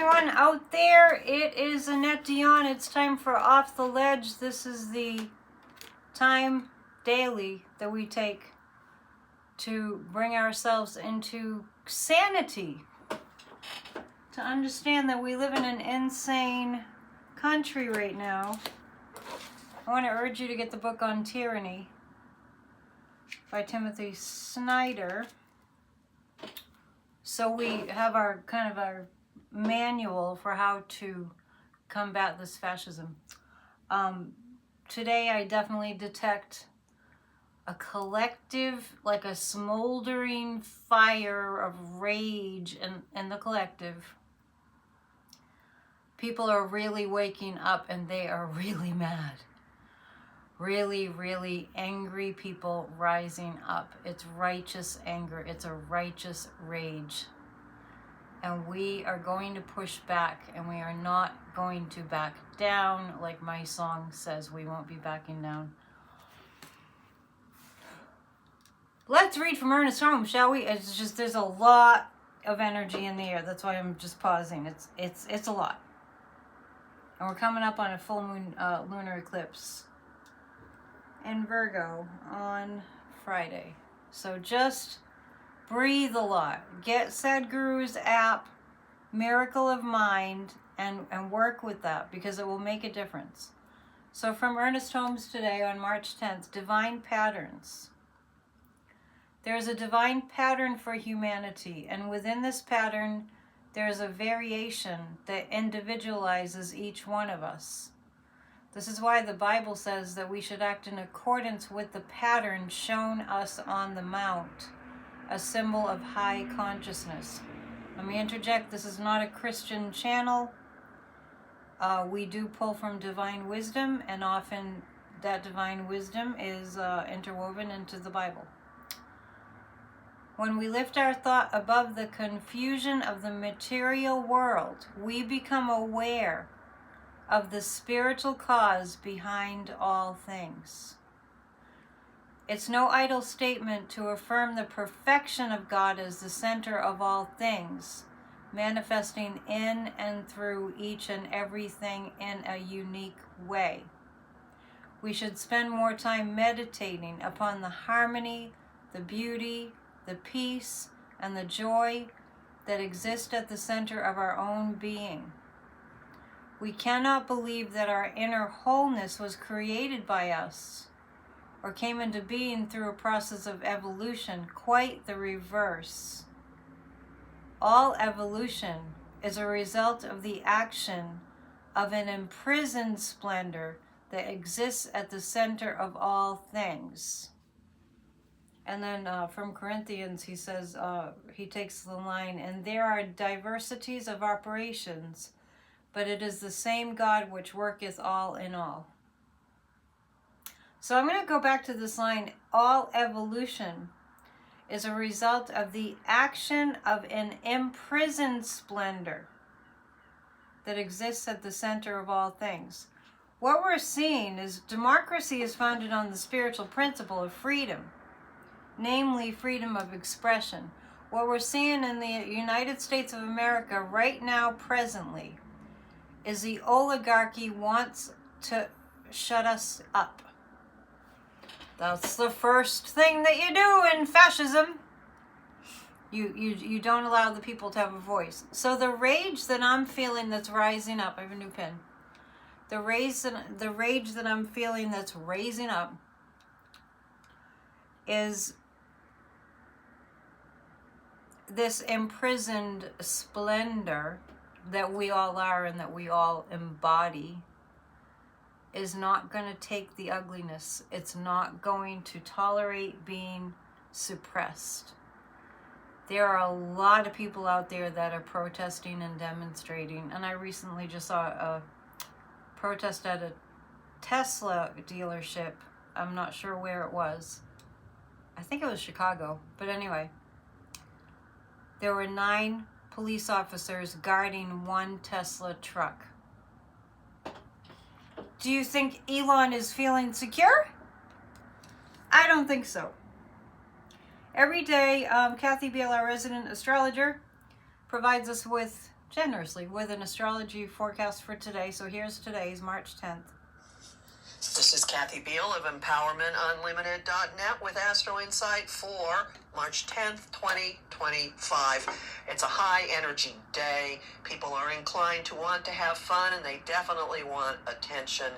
everyone out there. It is Annette Dion. It's time for Off the Ledge. This is the time daily that we take to bring ourselves into sanity. To understand that we live in an insane country right now. I want to urge you to get the book on tyranny by Timothy Snyder. So we have our kind of our manual for how to combat this fascism. Today I definitely detect a collective, like a smoldering fire of rage in the collective. People are really waking up and they are really mad. Really, really angry people rising up. It's righteous anger. It's a righteous rage. And we are going to push back, and we are not going to back down like my song says. We won't be backing down. Let's read from Ernest Holmes, shall we? It's just, there's a lot of energy in the air. That's why I'm just pausing. It's a lot. And we're coming up on a full moon lunar eclipse in Virgo on Friday. So just breathe a lot. Get Sadhguru's app, Miracle of Mind, and work with that because it will make a difference. So from Ernest Holmes today on March 10th, Divine Patterns. There is a divine pattern for humanity, and within this pattern, there is a variation that individualizes each one of us. This is why the Bible says that we should act in accordance with the pattern shown us on the mount, a symbol of high consciousness. Let me interject, this is not a Christian channel. We do pull from divine wisdom, and often that divine wisdom is interwoven into the Bible. When we lift our thought above the confusion of the material world, we become aware of the spiritual cause behind all things. It's no idle statement to affirm the perfection of God as the center of all things, manifesting in and through each and everything in a unique way. We should spend more time meditating upon the harmony, the beauty, the peace, and the joy that exist at the center of our own being. We cannot believe that our inner wholeness was created by us or came into being through a process of evolution. Quite the reverse. All evolution is a result of the action of an imprisoned splendor that exists at the center of all things. And then from Corinthians, he says, he takes the line, and there are diversities of operations, but it is the same God which worketh all in all. So I'm going to go back to this line. All evolution is a result of the action of an imprisoned splendor that exists at the center of all things. What we're seeing is democracy is founded on the spiritual principle of freedom, namely freedom of expression. What we're seeing in the United States of America right now, presently, is the oligarchy wants to shut us up. That's the first thing that you do in fascism. You don't allow the people to have a voice. So the rage that I'm feeling that's rising up, I have a new pen. The rage that I'm feeling that's raising up is this imprisoned splendor that we all are and that we all embody is not going to take the ugliness. It's not going to tolerate being suppressed. There are a lot of people out there that are protesting and demonstrating, and I recently just saw a protest at a Tesla dealership. I'm not sure where it was. I think it was Chicago, but anyway. There were 9 police officers guarding one Tesla truck. Do you think Elon is feeling secure? I don't think so. Every day, Kathy Beale, our resident astrologer, provides us with generously with an astrology forecast for today. So here's today's March 10th. This is Kathy Beal of EmpowermentUnlimited.net with Astro Insight for March 10th, 2025. It's a high energy day. People are inclined to want to have fun, and they definitely want attention.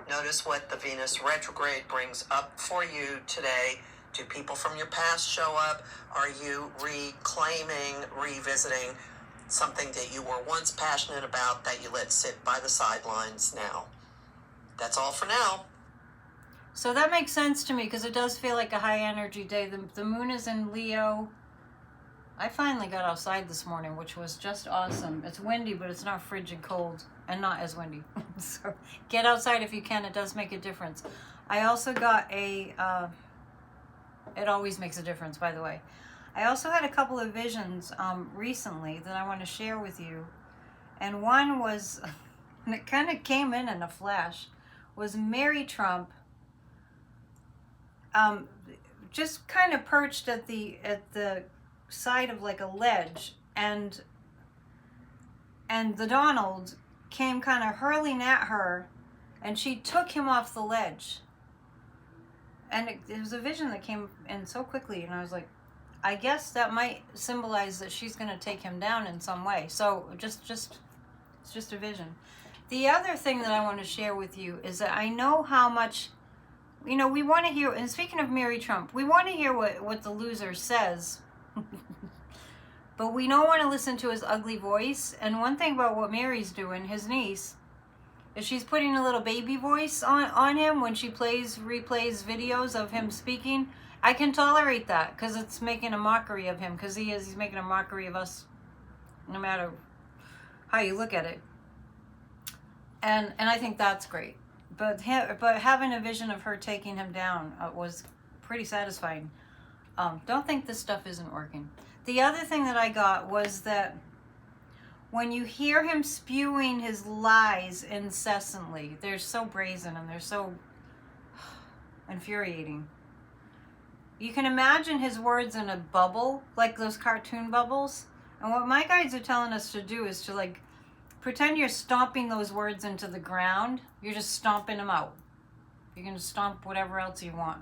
Notice what the Venus retrograde brings up for you today. Do people from your past show up? Are you reclaiming, revisiting something that you were once passionate about that you let sit by the sidelines now? That's all for now. So that makes sense to me because it does feel like a high energy day. The moon is in Leo. I finally got outside this morning, which was just awesome. It's windy, but it's not frigid cold and not as windy. So get outside if you can. It does make a difference. I also got it always makes a difference, by the way. I also had a couple of visions recently that I want to share with you. And one was, and it kind of came in a flash, was Mary Trump just kind of perched at the side of like a ledge, and the Donald came kind of hurling at her, and she took him off the ledge. And it was a vision that came in so quickly, and I was like, I guess that might symbolize that she's going to take him down in some way. So it's just a vision. The other thing that I want to share with you is that I know how much, we want to hear, and speaking of Mary Trump, we want to hear what the loser says, but we don't want to listen to his ugly voice. And one thing about what Mary's doing, his niece, is she's putting a little baby voice on him when she replays videos of him speaking. I can tolerate that because it's making a mockery of him, because he's making a mockery of us no matter how you look at it. And I think that's great. But having a vision of her taking him down was pretty satisfying. Don't think this stuff isn't working. The other thing that I got was that when you hear him spewing his lies incessantly, they're so brazen and they're so infuriating. You can imagine his words in a bubble, like those cartoon bubbles. And what my guides are telling us to do is to pretend you're stomping those words into the ground. You're just stomping them out. You can stomp whatever else you want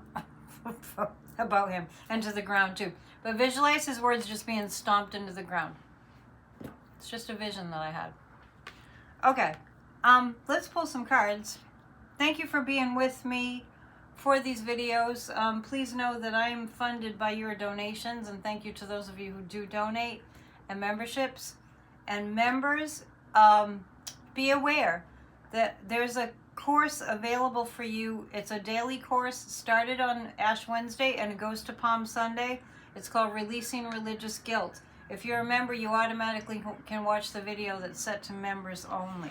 about him into the ground too. But visualize his words just being stomped into the ground. It's just a vision that I had. Okay, let's pull some cards. Thank you for being with me for these videos. Please know that I am funded by your donations, and thank you to those of you who do donate, and memberships. And members, be aware that there's a course available for you. It's a daily course, started on Ash Wednesday and it goes to Palm Sunday. It's called Releasing Religious Guilt. If you're a member, you automatically can watch the video that's set to members only.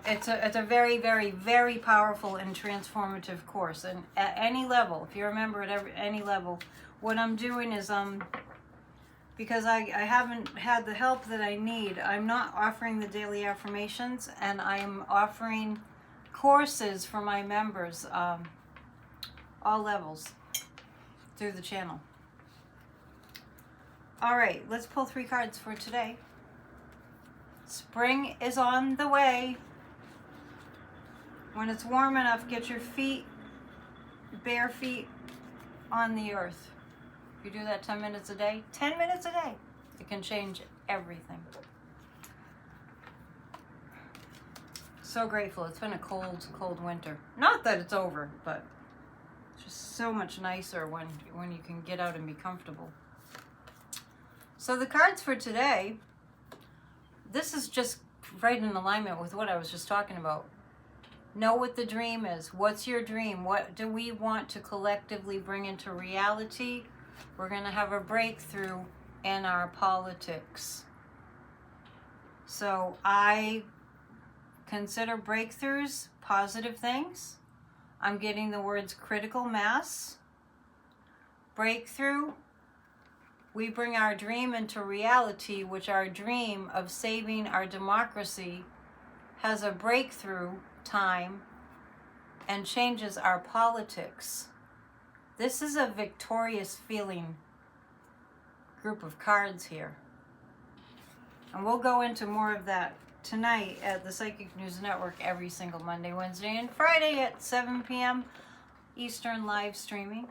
It's a very, very, very powerful and transformative course. And at any level, if you're a member at any level, what I'm doing is, because I haven't had the help that I need, I'm not offering the daily affirmations, and I'm offering courses for my members, all levels, through the channel. All right, let's pull 3 cards for today. Spring is on the way. When it's warm enough, get your feet, bare feet, on the earth. If you do that 10 minutes a day, 10 minutes a day, it can change everything. So grateful. It's been a cold, cold winter. Not that it's over, but it's just so much nicer when you can get out and be comfortable. So the cards for today, this is just right in alignment with what I was just talking about. Know what the dream is. What's your dream? What do we want to collectively bring into reality? We're going to have a breakthrough in our politics. So I consider breakthroughs positive things. I'm getting the words critical mass, breakthrough. We bring our dream into reality, which our dream of saving our democracy has a breakthrough time and changes our politics. This is a victorious feeling group of cards here. And we'll go into more of that tonight at the Psychic News Network every single Monday, Wednesday, and Friday at 7 p.m. Eastern live streaming.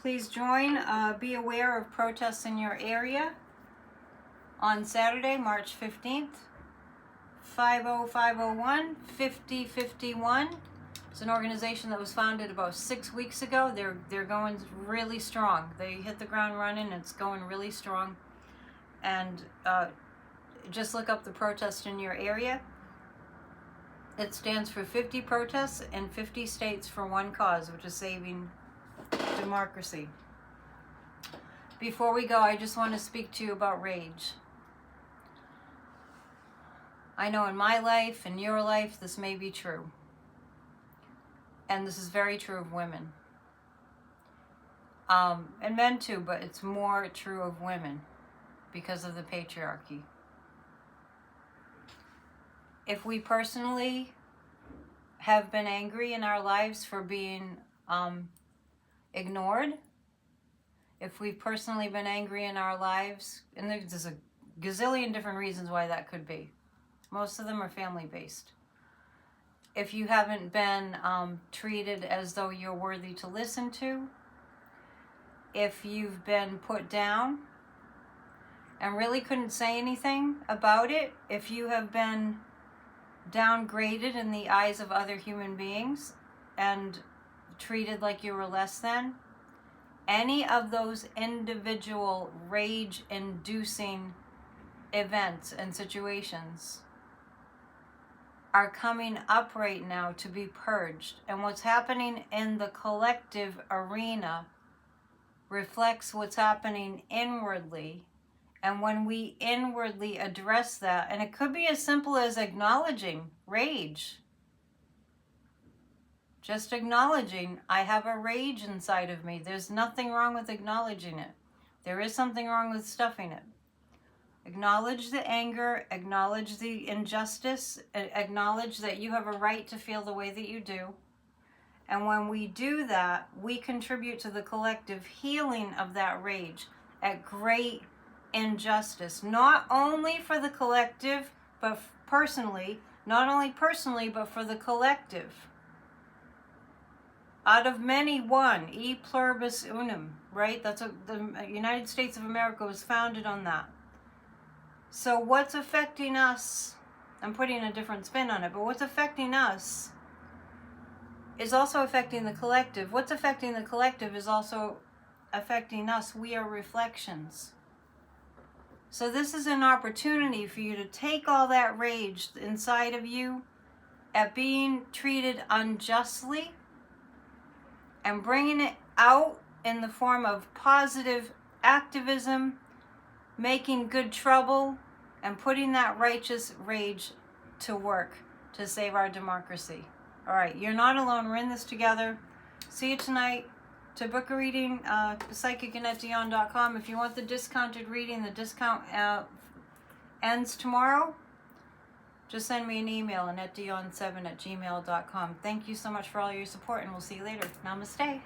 Please join. Be aware of protests in your area on Saturday, March 15th, 50501 5051. It's an organization that was founded about 6 weeks ago. They're going really strong. They hit the ground running. It's going really strong. And just look up the protest in your area. It stands for 50 protests in 50 states for one cause, which is saving democracy. Before we go, I just want to speak to you about rage. I know in my life, in your life, this may be true. And this is very true of women. And men too, but it's more true of women because of the patriarchy. If we personally have been angry in our lives for being ignored, if we've personally been angry in our lives, and there's a gazillion different reasons why that could be. Most of them are family-based. If you haven't been treated as though you're worthy to listen to, if you've been put down and really couldn't say anything about it, if you have been downgraded in the eyes of other human beings and treated like you were less than, any of those individual rage-inducing events and situations are coming up right now to be purged. And what's happening in the collective arena reflects what's happening inwardly. And when we inwardly address that, and it could be as simple as acknowledging rage. Just acknowledging, I have a rage inside of me. There's nothing wrong with acknowledging it. There is something wrong with stuffing it. Acknowledge the anger, acknowledge the injustice, acknowledge that you have a right to feel the way that you do. And when we do that, we contribute to the collective healing of that rage at great injustice, not only for the collective, but personally, not only personally, but for the collective. Out of many, one, e pluribus unum, right? That's what the United States of America was founded on that. So what's affecting us, I'm putting a different spin on it, but what's affecting us is also affecting the collective. What's affecting the collective is also affecting us. We are reflections. So this is an opportunity for you to take all that rage inside of you at being treated unjustly and bringing it out in the form of positive activism, making good trouble, and putting that righteous rage to work to save our democracy. All right, you're not alone. We're in this together. See you tonight. To book a reading, psychic@dion.com. If you want the discounted reading, the discount ends tomorrow. Just send me an email at dion7@gmail.com. Thank you so much for all your support, and we'll see you later. Namaste.